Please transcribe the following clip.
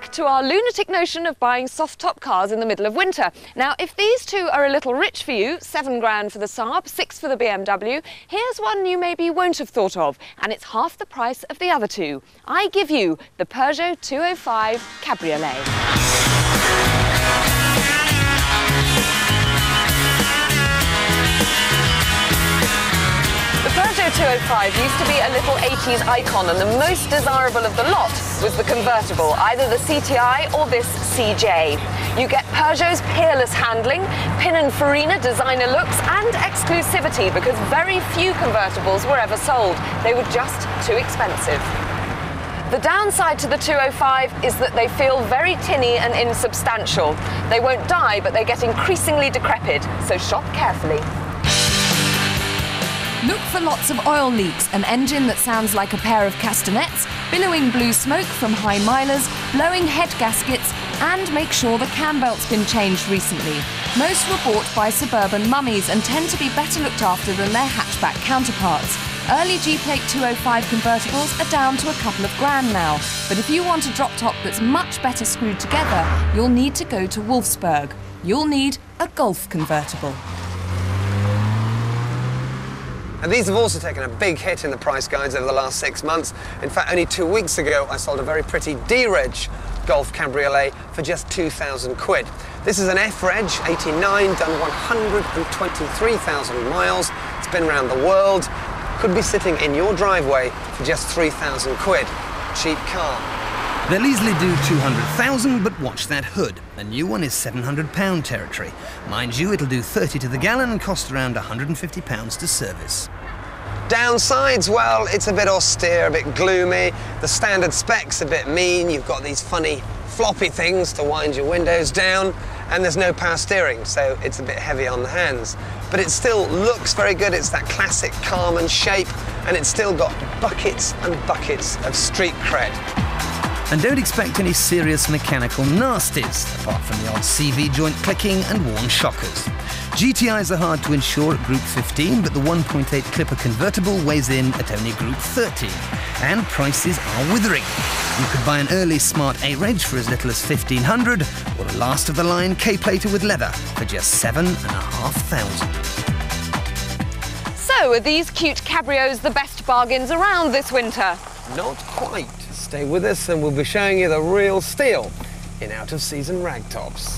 back to our lunatic notion of buying soft-top cars in the middle of winter. Now, if these two are a little rich for you, 7 grand for the Saab, 6 for the BMW, here's one you maybe won't have thought of, and it's half the price of the other two. I give you the Peugeot 205 Cabriolet. The Peugeot 205 used to be a little 80s icon, and the most desirable of the lot was the convertible, either the CTI or this CJ. You get Peugeot's peerless handling, Pininfarina designer looks, and exclusivity, because very few convertibles were ever sold. They were just too expensive. The downside to the 205 is that they feel very tinny and insubstantial. They won't die, but they get increasingly decrepit, so shop carefully. Look for lots of oil leaks, an engine that sounds like a pair of castanets, billowing blue smoke from high milers, blowing head gaskets, and make sure the cam belt's been changed recently. Most were bought by suburban mummies and tend to be better looked after than their hatchback counterparts. Early G-Plate 205 convertibles are down to a couple of grand now, but if you want a drop top that's much better screwed together, you'll need to go to Wolfsburg. You'll need a Golf convertible. And these have also taken a big hit in the price guides over the last 6 months. In fact, only 2 weeks ago, I sold a very pretty D-Reg Golf Cabriolet for just 2,000 quid. This is an F-Reg 89, done 123,000 miles. It's been around the world. Could be sitting in your driveway for just 3,000 quid. Cheap car. They'll easily do 200,000, but watch that hood. A new one is £700 territory. Mind you, it'll do 30 to the gallon and cost around £150 to service. Downsides, well, it's a bit austere, a bit gloomy. The standard spec's a bit mean. You've got these funny floppy things to wind your windows down, and there's no power steering, so it's a bit heavy on the hands. But it still looks very good. It's that classic Carman shape, and it's still got buckets and buckets of street cred. And don't expect any serious mechanical nasties, apart from the odd CV joint clicking and worn shockers. GTIs are hard to insure at Group 15, but the 1.8 Clipper convertible weighs in at only Group 13. And prices are withering. You could buy an early Smart A-Reg for as little as £1,500, or a last-of-the-line K-Plater with leather for just £7,500. So, are these cute cabrios the best bargains around this winter? Not quite. Stay with us and we'll be showing you the real steal in out-of-season ragtops.